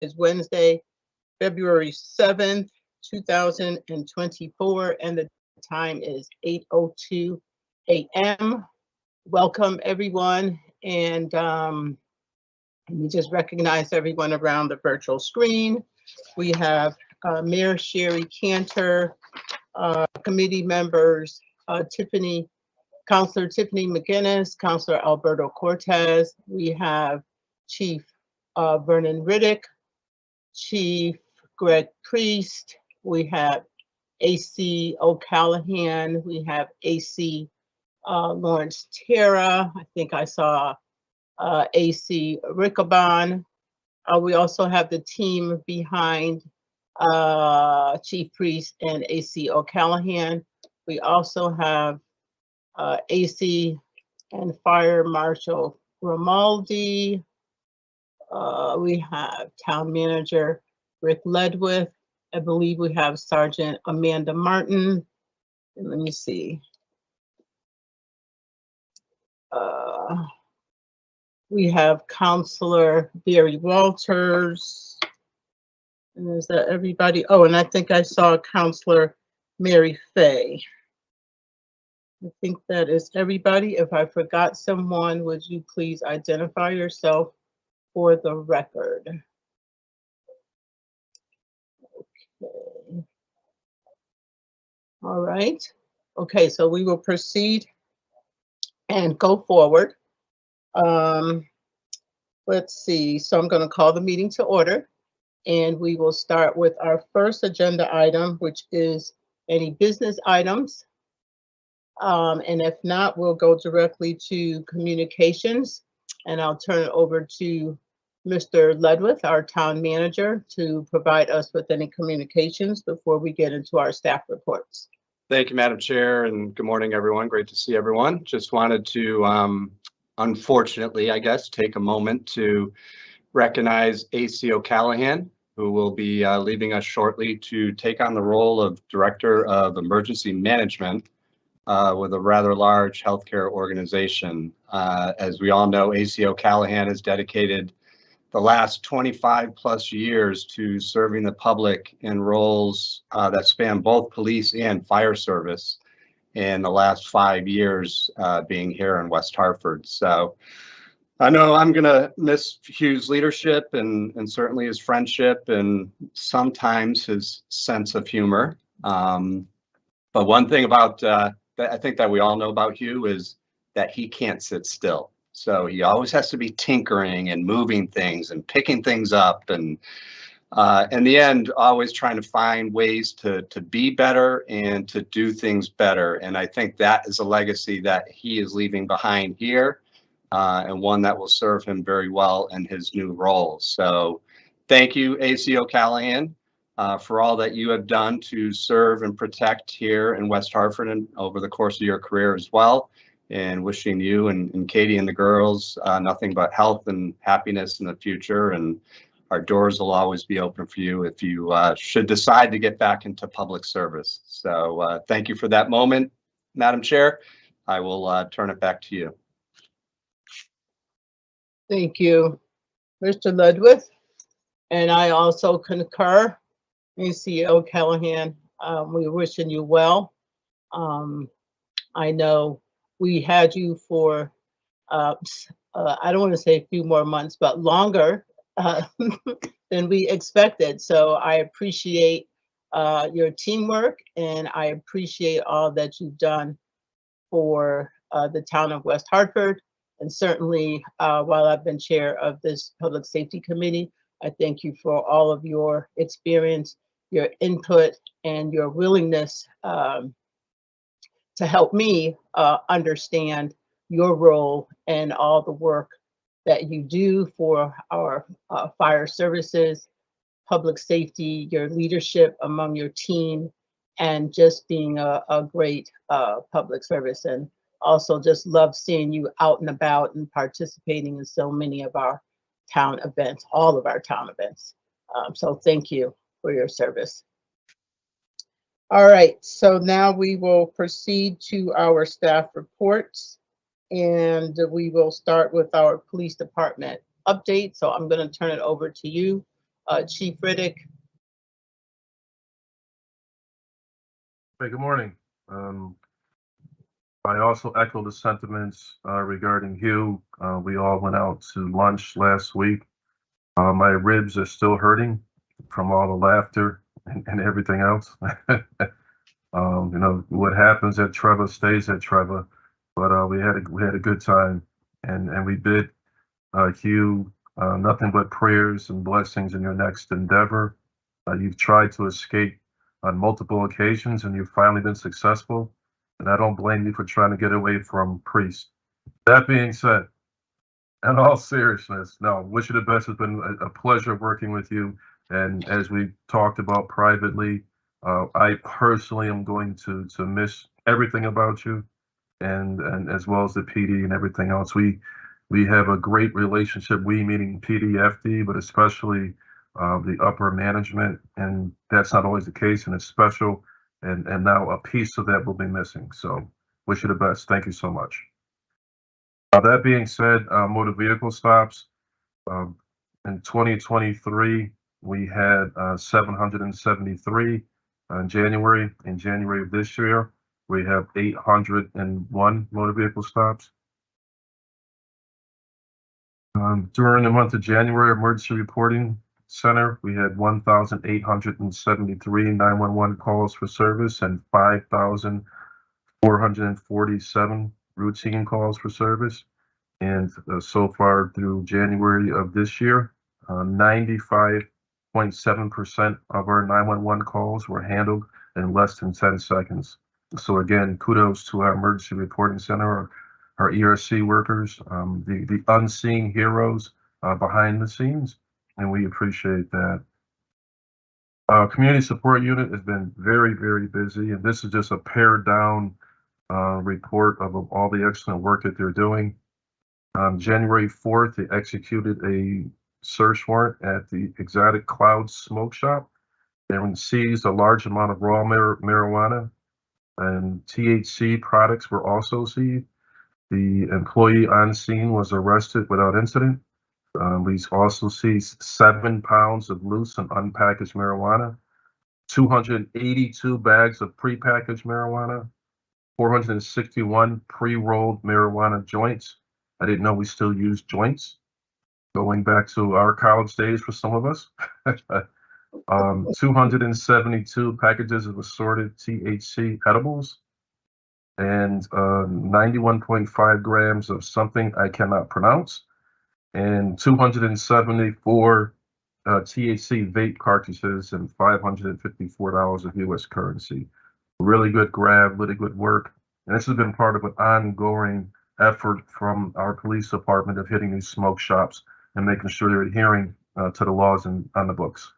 is Wednesday, February 7th, 2024, and the time is 8:02 a.m. Welcome, everyone, and we just recognize everyone around the virtual screen. We have Mayor Sherry Cantor, committee members, Councilor Tiffany McGinnis, Councilor Alberto Cortez. We have Chief Vernon Riddick, Chief Greg Priest. We have AC O'Callahan. We have AC Lawrence Terra. I think I saw AC Riccabon. We also have the team behind Chief Priest and AC O'Callahan. We also have AC and Fire Marshal Grimaldi. We have Town Manager Rick Ledwith. I believe we have Sergeant Amanda Martin. And let me see. We have Counselor Barry Walters. And is that everybody? Oh, and I think I saw Counselor Mary Fay. I think that is everybody. If I forgot someone, would you please identify yourself for the record? Okay. All right. Okay, so we will proceed and go forward. Let's see. So I'm going to call the meeting to order, and we will start with our first agenda item, which is any business items. And if not, we'll go directly to communications, and I'll turn it over to Mr. Ledwith, our town manager, to provide us with any communications before we get into our staff reports. Thank you, Madam Chair, and good morning, everyone. Great to see everyone. Just wanted to, unfortunately, I guess, take a moment to recognize AC O'Callahan, who will be leaving us shortly to take on the role of Director of Emergency Management with a rather large healthcare organization. As we all know, AC O'Callahan has dedicated the last 25 plus years to serving the public in roles that span both police and fire service, in the last 5 years being here in West Hartford. So I know I'm gonna miss Hugh's leadership and certainly his friendship and sometimes his sense of humor. But one thing about that I think that we all know about Hugh is that he can't sit still. So he always has to be tinkering and moving things and picking things up, and in the end, always trying to find ways to be better and to do things better. And I think that is a legacy that he is leaving behind here, and one that will serve him very well in his new role. So thank you, AC O'Callahan, for all that you have done to serve and protect here in West Hartford and over the course of your career as well. And wishing you and Katie and the girls nothing but health and happiness in the future. And our doors will always be open for you if you should decide to get back into public service. So thank you for that moment, Madam Chair. I will turn it back to you. Thank you, Mr. Ledwith. And I also concur. AC O'Callahan, we're wishing you well. I know we had you for, I don't want to say a few more months, but longer than we expected. So I appreciate your teamwork, and I appreciate all that you've done for the town of West Hartford. And certainly while I've been chair of this Public Safety Committee, I thank you for all of your experience, your input, and your willingness to help me understand your role and all the work that you do for our fire services, public safety, your leadership among your team, and just being a great public service. And also just love seeing you out and about and participating in so many of our town events, all of our town events. So thank you for your service. All right, so now we will proceed to our staff reports, and we will start with our police department update. So I'm going to turn it over to you, Chief Riddick. Hey, good morning. I also echo the sentiments regarding Hugh. We all went out to lunch last week. My ribs are still hurting from all the laughter and everything else. You know, what happens at Trevor stays at Trevor, but we had a good time, and we bid Hugh nothing but prayers and blessings in your next endeavor. You've tried to escape on multiple occasions, and you've finally been successful. And I don't blame you for trying to get away from Priest. That being said, in all seriousness, no, wish you the best. It's been a pleasure working with you. And as we talked about privately, I personally am going to miss everything about you, and as well as the PD and everything else. We have a great relationship. We meaning PDFD, but especially the upper management, and that's not always the case, and it's special. And now a piece of that will be missing. So wish you the best. Thank you so much. That being said, motor vehicle stops. In 2023, we had 773 in January. In January of this year, we have 801 motor vehicle stops. During the month of January, Emergency Reporting Center, we had 1,873 911 calls for service and 5,447 routine calls for service. And so far through January of this year, 95.7% of our 911 calls were handled in less than 10 seconds. So again, kudos to our Emergency Reporting Center, our ERC workers, the unseen heroes behind the scenes, and we appreciate that. Community Support Unit has been very, very busy, and this is just a pared down report of all the excellent work that they're doing. On January 4th, they executed a search warrant at the Exotic Cloud Smoke Shop. They seized a large amount of raw marijuana, and THC products were also seized. The employee on scene was arrested without incident. We also seized 7 pounds of loose and unpackaged marijuana, 282 bags of prepackaged marijuana, 461 pre-rolled marijuana joints. I didn't know we still use joints, going back to our college days for some of us. 272 packages of assorted THC edibles, and 91.5 grams of something I cannot pronounce, and 274 THC vape cartridges, and $554 of US currency. Really good grab, really good work. And this has been part of an ongoing effort from our police department of hitting these smoke shops and making sure they're adhering to the laws on the books.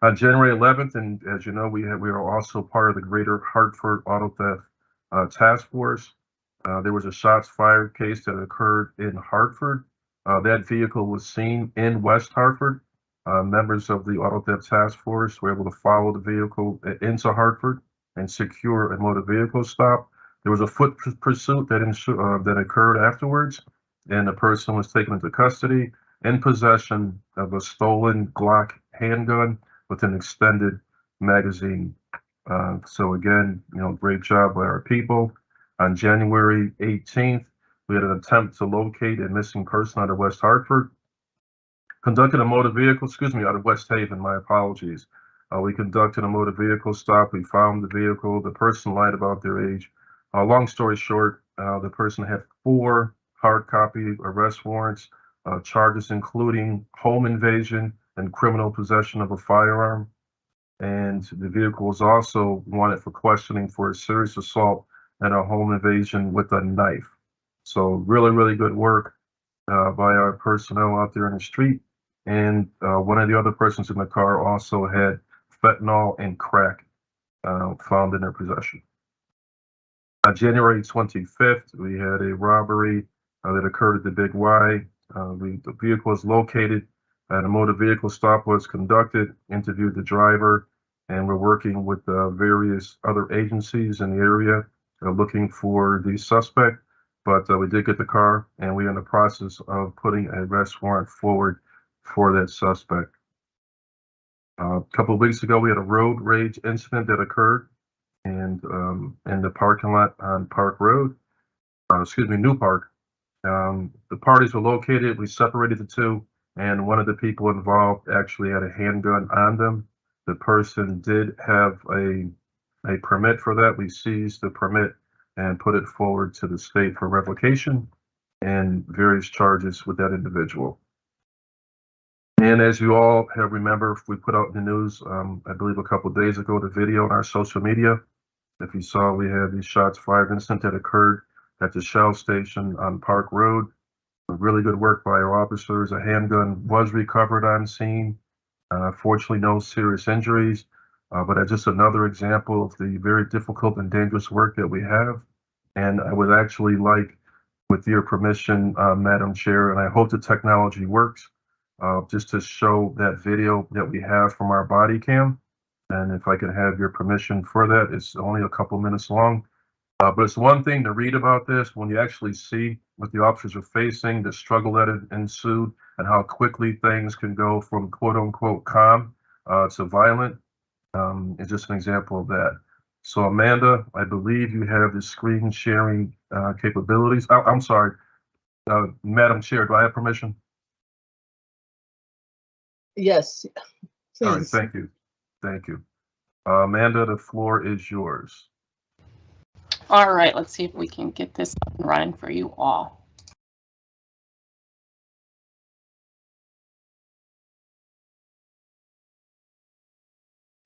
On January 11th, and as you know, we are also part of the Greater Hartford Auto Theft Task Force. There was a shots fired case that occurred in Hartford. That vehicle was seen in West Hartford. Members of the Auto Theft Task Force were able to follow the vehicle into Hartford and secure a motor vehicle stop. There was a foot pursuit that occurred afterwards, and the person was taken into custody in possession of a stolen Glock handgun with an extended magazine. So again, you know, great job by our people. On January 18th, we had an attempt to locate a missing person out of West Hartford. Conducted a motor vehicle, out of West Haven, my apologies. We conducted a motor vehicle stop. We found the vehicle. The person lied about their age. Long story short, the person had 4 hard copy arrest warrants, charges including home invasion and criminal possession of a firearm. And the vehicle was also wanted for questioning for a serious assault and a home invasion with a knife. So really, really good work by our personnel out there in the street. And one of the other persons in the car also had fentanyl and crack found in their possession. On January 25th, we had a robbery that occurred at the Big Y. The vehicle was located and a motor vehicle stop was conducted, interviewed the driver, and we're working with various other agencies in the area looking for the suspect. But we did get the car, and we're in the process of putting an arrest warrant forward for that suspect. A couple of weeks ago, we had a road rage incident that occurred and in the parking lot on Park Road, New Park. The parties were located, we separated the two, and one of the people involved actually had a handgun on them. The person did have a permit for that. We seized the permit and put it forward to the state for revocation and various charges with that individual. And as you all have remember, we put out in the news, I believe a couple of days ago, the video on our social media. If you saw, we had the shots fired incident that occurred at the Shell station on Park Road. Really good work by our officers. A handgun was recovered on scene. Fortunately, no serious injuries, but that's just another example of the very difficult and dangerous work that we have. And I would actually like, with your permission, Madam Chair, and I hope the technology works, just to show that video that we have from our body cam. And if I could have your permission for that, it's only a couple minutes long. But it's one thing to read about this when you actually see what the officers are facing, the struggle that ensued, and how quickly things can go from quote unquote calm to violent. It's just an example of that. So Amanda, I believe you have the screen sharing capabilities. I'm sorry, Madam Chair, do I have permission? Yes, All right, please. thank you. Thank you. Amanda, the floor is yours. All right, let's see if we can get this up and running for you all.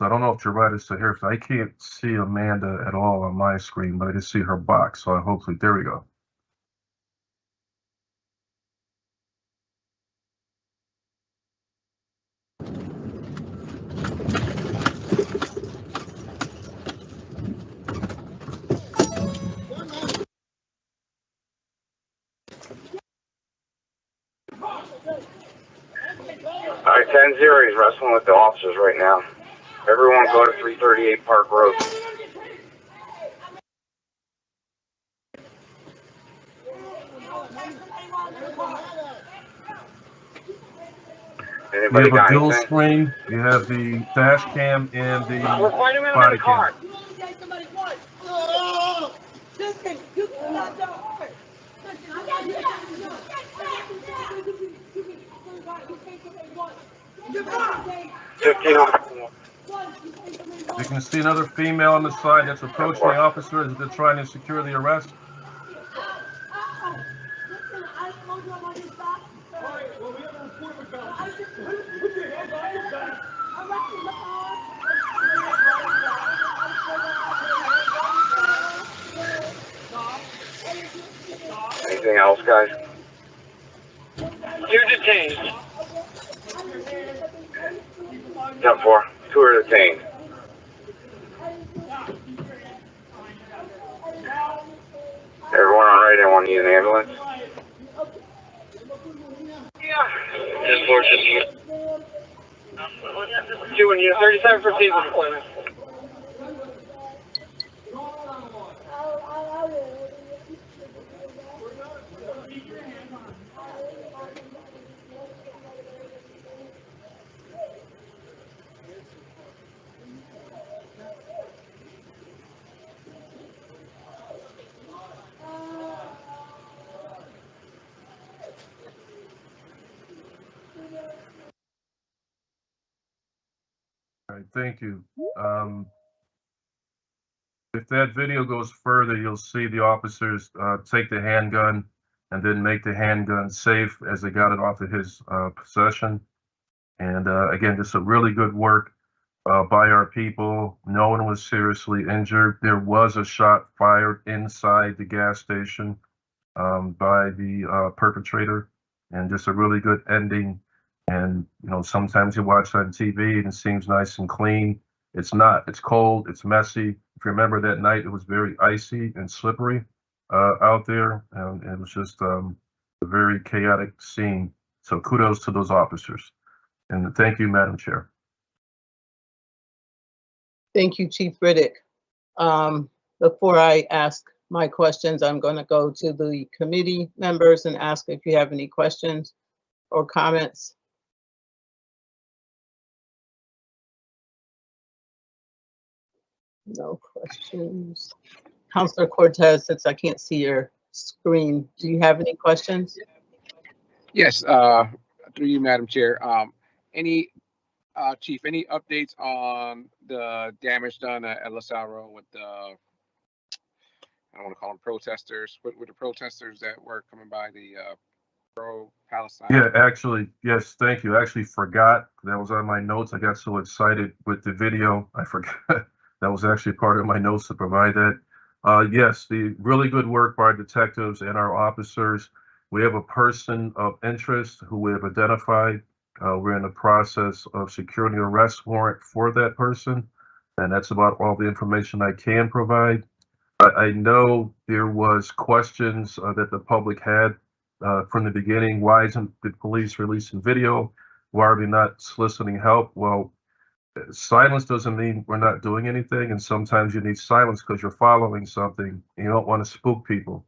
I don't know if Gerard still here, because I can't see Amanda at all on my screen, but I just see her box. So hopefully, there we go. All right, 10-0, he's wrestling with the officers right now. Everyone go to 338 Park Road. You Anybody have a got dual anything? screen. You have the dash cam and the body cam. You can see another female on the side that's approaching the officer as they're trying to secure the arrest. Anything else, guys? You're detained. 10-4, 2 are detained. Everyone all right? Anyone need an ambulance? Yeah. 10-4, just doing you 37 for season deployment. All right, thank you. If that video goes further, you'll see the officers take the handgun and then make the handgun safe as they got it off of his possession. And again, just a really good work by our people. No one was seriously injured. There was a shot fired inside the gas station by the perpetrator, and just a really good ending. And you know, sometimes you watch on TV and it seems nice and clean. It's not. It's cold. It's messy. If you remember that night, it was very icy and slippery out there, and it was just a very chaotic scene. So kudos to those officers, and thank you, Madam Chair. Thank you, Chief Riddick. Before I ask my questions, I'm going to go to the committee members and ask if you have any questions or comments. No questions. Counselor Cortez, since I can't see your screen, do you have any questions? Yes, through you, Madam Chair. Any Chief, any updates on the damage done at LaSalle Road with the, I don't want to call them protesters, but with the protesters that were coming by the pro-Palestine? Yeah, actually, yes, thank you. I actually forgot. That was on my notes. I got so excited with the video. I forgot. That was actually part of my notes to provide that. Yes, the really good work by our detectives and our officers. We have a person of interest who we have identified. We're in the process of securing an arrest warrant for that person, and that's about all the information I can provide. I know there was questions that the public had from the beginning. Why isn't the police releasing video? Why are they not soliciting help? Well, silence doesn't mean we're not doing anything, and sometimes you need silence because you're following something and you don't want to spook people.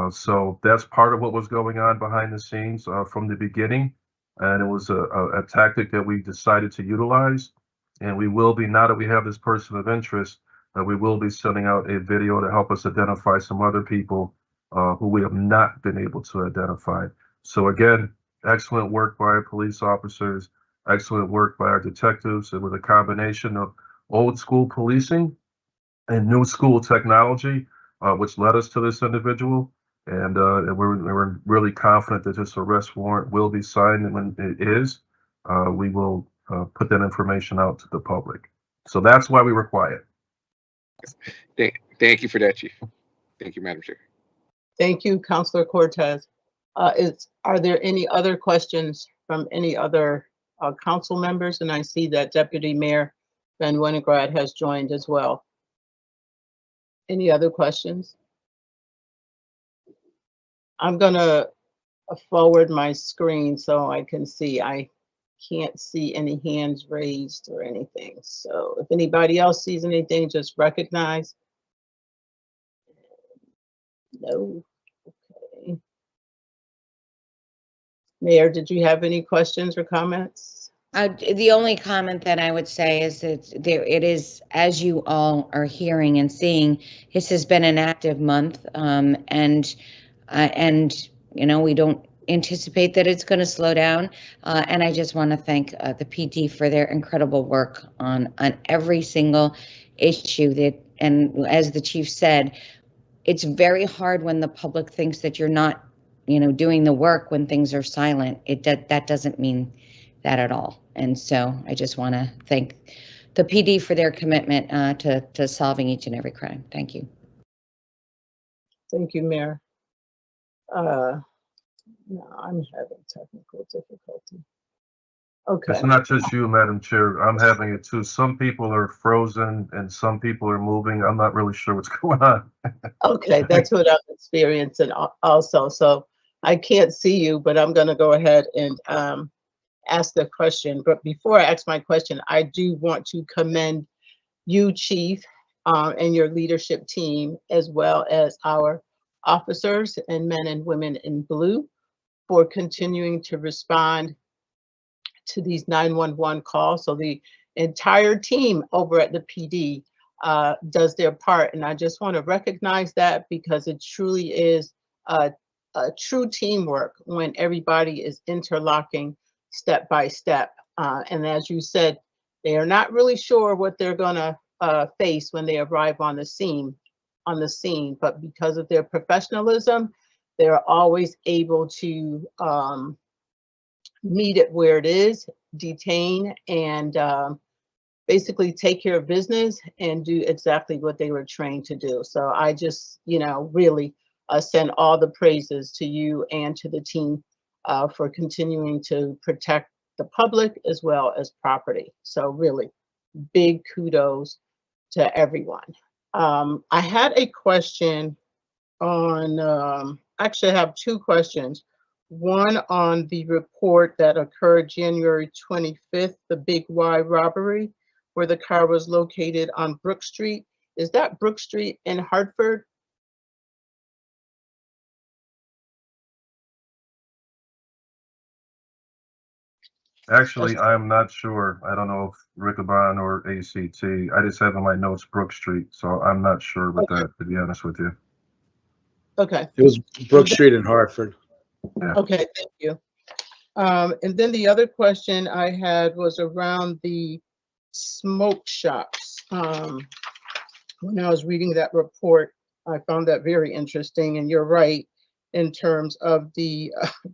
So that's part of what was going on behind the scenes from the beginning, and it was a tactic that we decided to utilize. And we will be, now that we have this person of interest, we will be sending out a video to help us identify some other people who we have not been able to identify. So again, excellent work by our police officers, excellent work by our detectives, and with a combination of old school policing and new school technology, which led us to this individual. And we're really confident that this arrest warrant will be signed, and when it is, we will put that information out to the public. So that's why we were quiet. Thank you for that, Chief. Thank you, Madam Chair. Thank you, Counselor Cortez. Are there any other questions from any other council members? And I see that Deputy Mayor Van Winograd has joined as well. Any other questions? I'm gonna forward my screen so I can see. I can't see any hands raised or anything. So if anybody else sees anything, just recognize. No. Okay. Mayor, did you have any questions or comments? The only comment that I would say is that it is, as you all are hearing and seeing, this has been an active month, and you know, we don't anticipate that it's going to slow down. And I just want to thank the PD for their incredible work on every single issue that, and as the chief said, it's very hard when the public thinks that you're not, you know, doing the work when things are silent. That doesn't mean that at all. And so I just want to thank the PD for their commitment to solving each and every crime. Thank you. Thank you, Mayor. No, I'm having technical difficulty. Okay. It's not just you, Madam Chair. I'm having it too. Some people are frozen and some people are moving. I'm not really sure what's going on. Okay, that's what I'm experiencing also. So I can't see you, but I'm going to go ahead and ask the question. But before I ask my question, I do want to commend you, Chief, and your leadership team, as well as our officers and men and women in blue, for continuing to respond to these 911 calls. So the entire team over at the PD does their part. And I just want to recognize that, because it truly is a true teamwork when everybody is interlocking step by step. And as you said, they are not really sure what they're gonna face when they arrive on the scene, but because of their professionalism, they're always able to meet it where it is, detain, and basically take care of business and do exactly what they were trained to do. So I just, you know, really send all the praises to you and to the team for continuing to protect the public as well as property. So really big kudos to everyone. I had a question on, actually I have two questions. One on the report that occurred January 25th, the Big Y robbery, where the car was located on Brook Street. Is that Brook Street in Hartford? Actually, I'm not sure. I don't know if Rickabon or ACT. I just have in my notes Brook Street, so I'm not sure with that, to be honest with you. Okay, It was Brook Street in Hartford. okay, thank you. And then the other question I had was around the smoke shops. When I was reading that report, I found that very interesting, and you're right in terms of the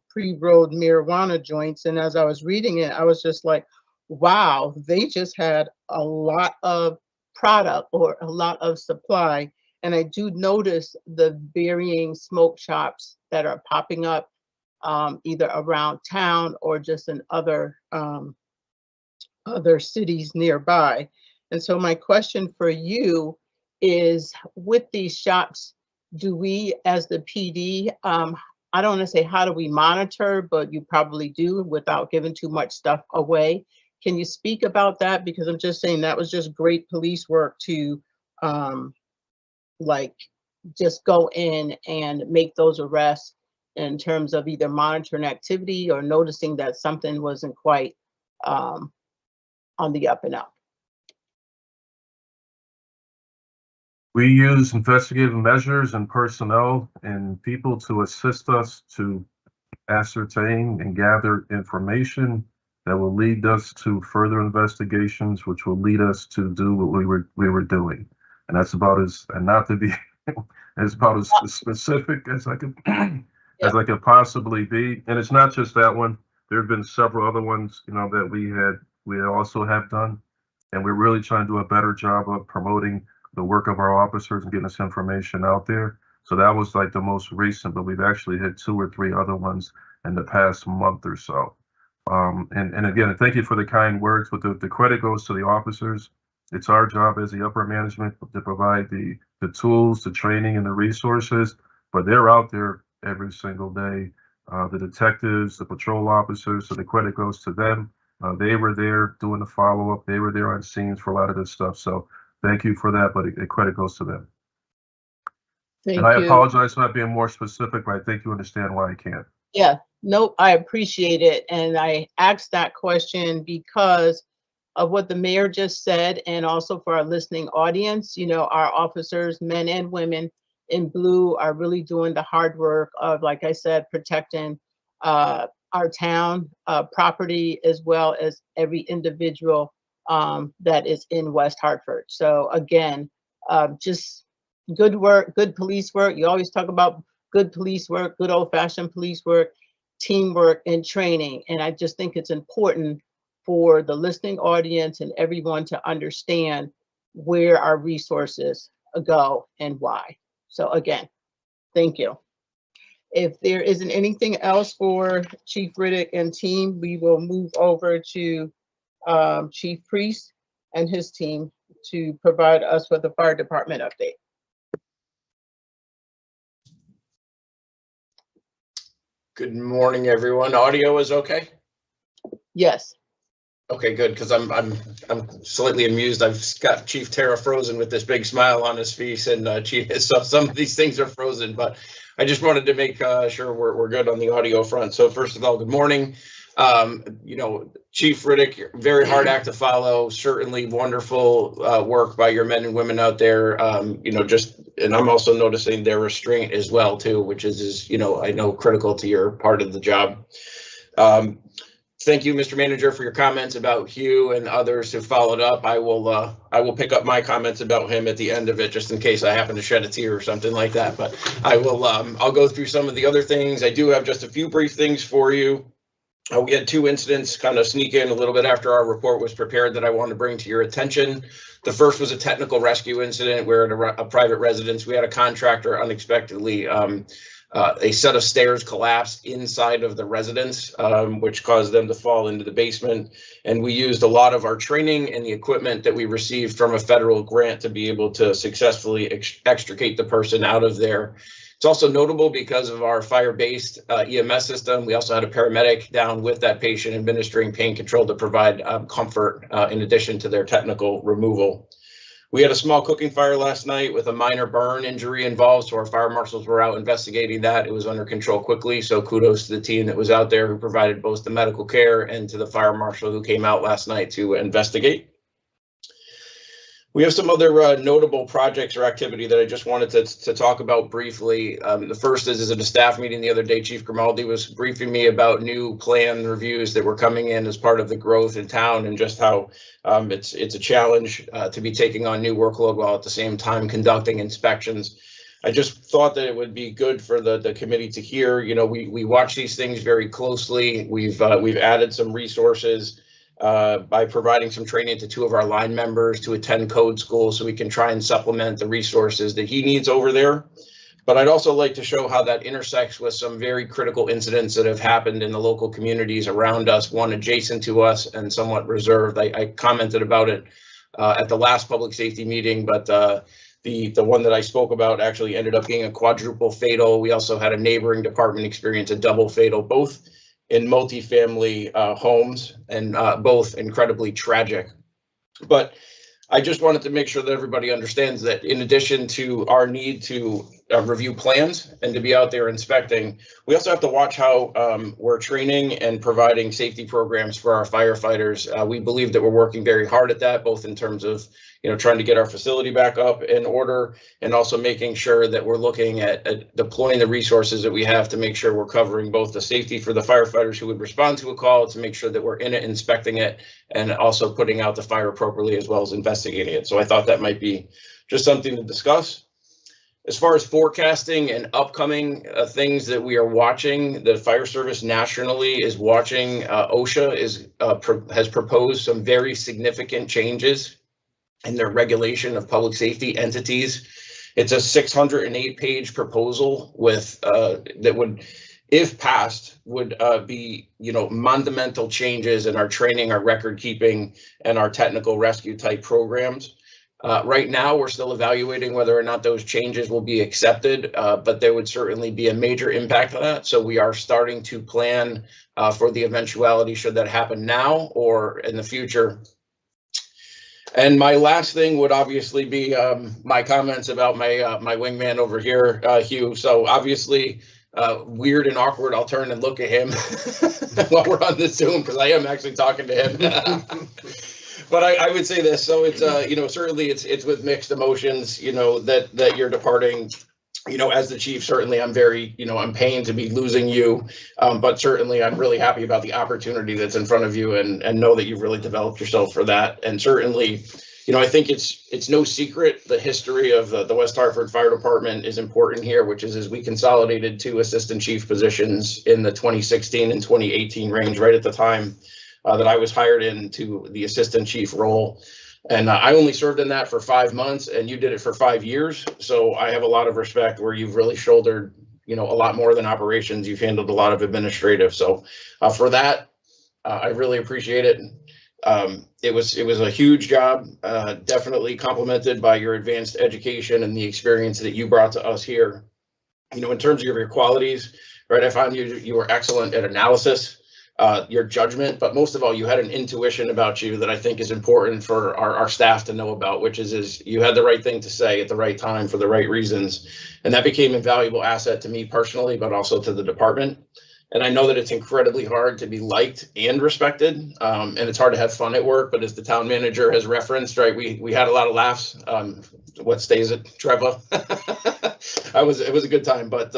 pre-rolled marijuana joints. And as I was reading it, I was just like, wow, they just had a lot of product or a lot of supply. And I do notice the varying smoke shops that are popping up either around town or just in other cities nearby. And so my question for you is, with these shops, do we as the PD, I don't want to say how do we monitor, but you probably do without giving too much stuff away. Can you speak about that? Because I'm just saying that was just great police work to like just go in and make those arrests in terms of either monitoring activity or noticing that something wasn't quite on the up and up. We use investigative measures and personnel and people to assist us to ascertain and gather information that will lead us to further investigations, which will lead us to do what we were doing. And that's about as, and not to be, as about as specific as I could, as I could possibly be. And it's not just that one. There have been several other ones, you know, that we also have done. And we're really trying to do a better job of promoting the work of our officers and getting this information out there. So that was like the most recent, but we've actually hit 2 or 3 other ones in the past month or so. And again, thank you for the kind words, but the credit goes to the officers. It's our job as the upper management to provide the tools, the training, and the resources, but they're out there every single day. The detectives, the patrol officers, so the credit goes to them. They were there doing the follow-up. They were there on scenes for a lot of this stuff. So thank you for that, but the credit goes to them. Thank I you. apologize for not being more specific, but I think you understand why I can't. Yeah, nope, I appreciate it. And I asked that question because of what the mayor just said, and also for our listening audience. You know, our officers, men and women in blue, are really doing the hard work of, like I said, protecting our town property, as well as every individual that is in West Hartford. So again, just good work, good police work. You always talk about good police work, good old-fashioned police work, teamwork, and training. And I just think it's important for the listening audience and everyone to understand where our resources go and why. So again, thank you. If there isn't anything else for Chief Riddick and team, we will move over to Chief Priest and his team to provide us with a fire department update. Good morning, everyone. Audio is okay? Yes. Okay, good, because I'm slightly amused. I've got Chief Tara frozen with this big smile on his face, and Chief, so some of these things are frozen, but I just wanted to make sure we're good on the audio front. So first of all, good morning. You know, Chief Riddick, very hard act to follow. Certainly wonderful work by your men and women out there. You know, and I'm also noticing their restraint as well too, which is you know, I know critical to your part of the job. Thank you, Mr. Manager, for your comments about Hugh and others who followed up. I will pick up my comments about him at the end of it, just in case I happen to shed a tear or something like that. But I will. I'll go through some of the other things. I do have just a few brief things for you. We had 2 incidents kind of sneak in a little bit after our report was prepared that I want to bring to your attention. The first was a technical rescue incident where at a private residence, we had a contractor unexpectedly a set of stairs collapsed inside of the residence, which caused them to fall into the basement. And we used a lot of our training and the equipment that we received from a federal grant to be able to successfully extricate the person out of there. It's also notable because of our fire-based EMS system. We also had a paramedic down with that patient administering pain control to provide comfort in addition to their technical removal. We had a small cooking fire last night with a minor burn injury involved, so our fire marshals were out investigating that. It was under control quickly, so kudos to the team that was out there who provided both the medical care and to the fire marshal who came out last night to investigate. We have some other notable projects or activity that I just wanted to talk about briefly. The first is at a staff meeting the other day, Chief Grimaldi was briefing me about new plan reviews that were coming in as part of the growth in town, and just how it's a challenge to be taking on new workload while at the same time conducting inspections. I just thought that it would be good for the committee to hear. You know, we watch these things very closely. We've added some resources by providing some training to 2 of our line members to attend code school, so we can try and supplement the resources that he needs over there. But I'd also like to show how that intersects with some very critical incidents that have happened in the local communities around us, one adjacent to us and somewhat reserved. I commented about it at the last public safety meeting, but the one that I spoke about actually ended up being a quadruple fatal. We also had a neighboring department experience a double fatal, both in multifamily homes, and both incredibly tragic. But I just wanted to make sure that everybody understands that in addition to our need to review plans and to be out there inspecting, we also have to watch how we're training and providing safety programs for our firefighters. We believe that we're working very hard at that, both in terms of trying to get our facility back up in order, and also making sure that we're looking at deploying the resources that we have to make sure we're covering both the safety for the firefighters who would respond to a call, to make sure that we're in it, inspecting it, and also putting out the fire appropriately, as well as investigating it. So I thought that might be just something to discuss. As far as forecasting and upcoming things that we are watching, the fire service nationally is watching. OSHA has proposed some very significant changes in their regulation of public safety entities. It's a 608-page proposal with that would, if passed, would be monumental changes in our training, our record keeping, and our technical rescue type programs. Right now, we're still evaluating whether or not those changes will be accepted, but there would certainly be a major impact on that. So we are starting to plan for the eventuality should that happen now or in the future. And my last thing would obviously be my comments about my wingman over here, Hugh. So obviously, weird and awkward, I'll turn and look at him while we're on the Zoom, because I am actually talking to him. But I would say this, so it's certainly it's with mixed emotions, that you're departing. As the chief, certainly I'm very, I'm pained to be losing you, but certainly I'm really happy about the opportunity that's in front of you, and know that you've really developed yourself for that. And certainly, I think it's no secret the history of the West Hartford Fire Department is important here, which is we consolidated 2 assistant chief positions in the 2016 and 2018 range, right at the time that I was hired into the assistant chief role. And I only served in that for 5 months, and you did it for 5 years. So I have a lot of respect where you've really shouldered, a lot more than operations. You've handled a lot of administrative. So for that, I really appreciate it. It was a huge job, definitely complemented by your advanced education and the experience that you brought to us here. In terms of your qualities, right? I found you were excellent at analysis. Your judgment, but most of all, you had an intuition about you that I think is important for our staff to know about, which is you had the right thing to say at the right time for the right reasons. And that became a valuable asset to me personally, but also to the department. And I know that it's incredibly hard to be liked and respected, and it's hard to have fun at work. But as the town manager has referenced, right, we had a lot of laughs. What stays it, Trevor? It was a good time, but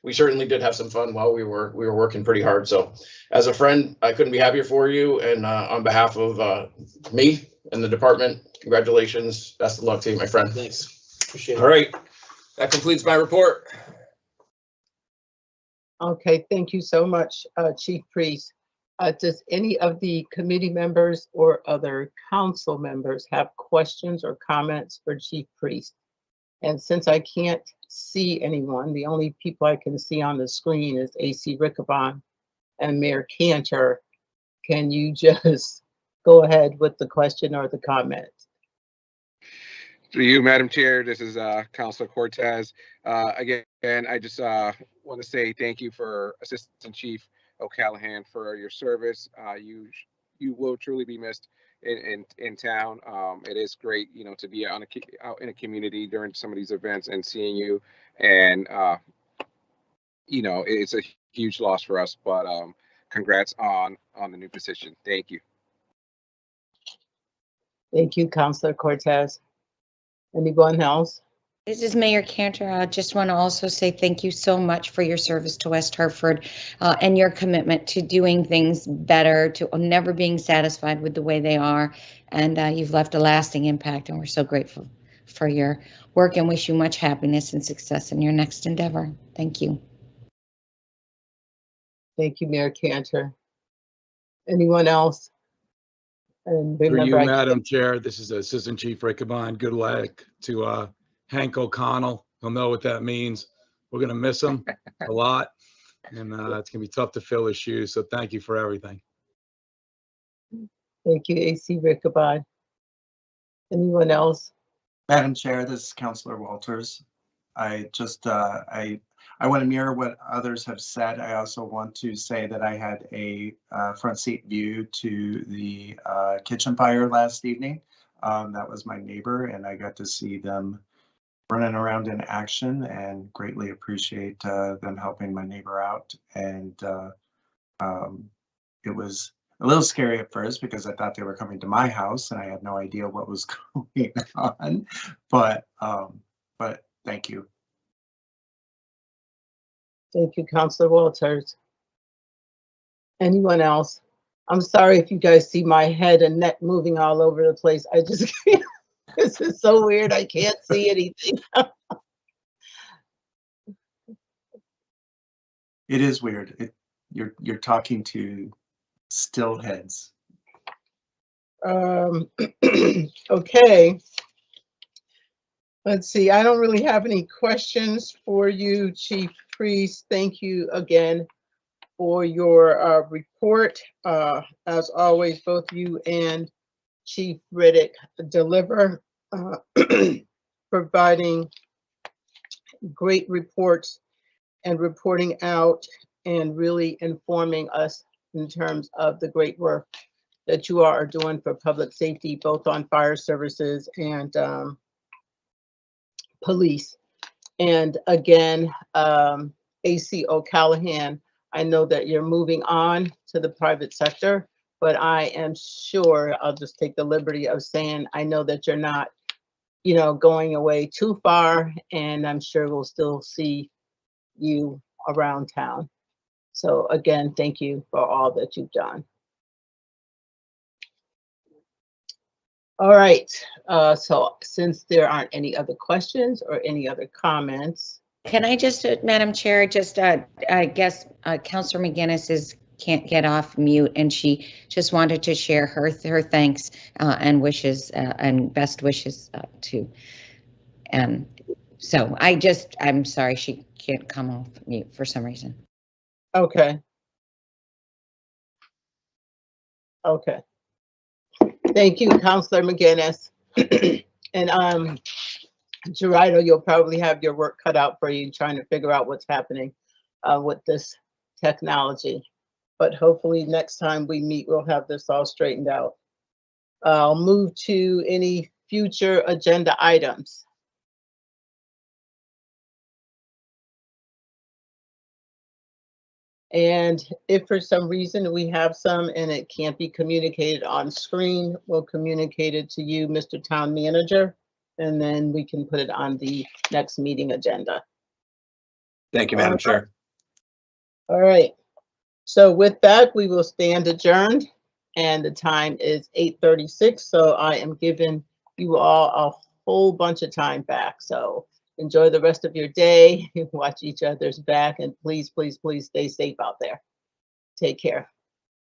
we certainly did have some fun while we were working pretty hard. So as a friend, I couldn't be happier for you. And on behalf of me and the department, congratulations. Best of luck to you, my friend. Thanks. Appreciate it. All right. That completes my report. Okay, thank you so much, Chief Priest. Does any of the committee members or other council members have questions or comments for Chief Priest? And since I can't see anyone, the only people I can see on the screen is AC Riccabon and Mayor Cantor. Can you just go ahead with the question or the comment? Through you, Madam Chair, this is Councilor Cortez. Again, I just want to say thank you for Assistant Chief O'Callahan for your service. You will truly be missed in town. It is great, to be out in a community during some of these events and seeing you. And it's a huge loss for us. But congrats on the new position. Thank you. Thank you, Councilor Cortez. Anyone else? This is Mayor Cantor. I just want to also say thank you so much for your service to West Hartford and your commitment to doing things better, to never being satisfied with the way they are. And you've left a lasting impact, and we're so grateful for your work and wish you much happiness and success in your next endeavor. Thank you. Thank you, Mayor Cantor. Anyone else? And Through remember, you, Madam Chair, this is Assistant Chief Rickabon. Good luck to Hank O'Connell. He'll know what that means. We're going to miss him a lot, and it's going to be tough to fill his shoes. So thank you for everything. Thank you, AC Rickabod. Anyone else? Madam Chair, this is Councilor Walters. I just, I want to mirror what others have said. I also want to say that I had a front seat view to the kitchen fire last evening. That was my neighbor, and I got to see them running around in action and greatly appreciate them helping my neighbor out. And it was a little scary at first because I thought they were coming to my house and I had no idea what was going on. But thank you. Thank you, Councilor Walters. Anyone else? I'm sorry if you guys see my head and neck moving all over the place. I just can't. This is so weird. I can't see anything. It is weird. You're talking to still heads. Okay. Let's see. I don't really have any questions for you, Chief Priest. Thank you again for your report. As always, both you and Chief Riddick deliver, providing great reports and reporting out and really informing us in terms of the great work that you are doing for public safety, both on fire services and police. And again, AC O'Callahan, I know that you're moving on to the private sector, but I am sure, I'll just take the liberty of saying, I know that you're not, going away too far, and I'm sure we'll still see you around town. So again, thank you for all that you've done. All right, so since there aren't any other questions or any other comments. Can I just, Madam Chair, just I guess Councilor McGinnis can't get off mute, and she just wanted to share her thanks and wishes and best wishes to. So I'm sorry she can't come off mute for some reason. Okay. Okay. Thank you, Councilor McGinnis. And Gerardo, you'll probably have your work cut out for you trying to figure out what's happening with this technology. But hopefully next time we meet, we'll have this all straightened out. I'll move to any future agenda items. And if for some reason we have some and it can't be communicated on screen, we'll communicate it to you, Mr. Town Manager, and then we can put it on the next meeting agenda. Thank you, Madam Chair. All right. So with that, we will stand adjourned, and the time is 8:36. So I am giving you all a whole bunch of time back. So enjoy the rest of your day. Watch each other's back, and please, please, please stay safe out there. Take care.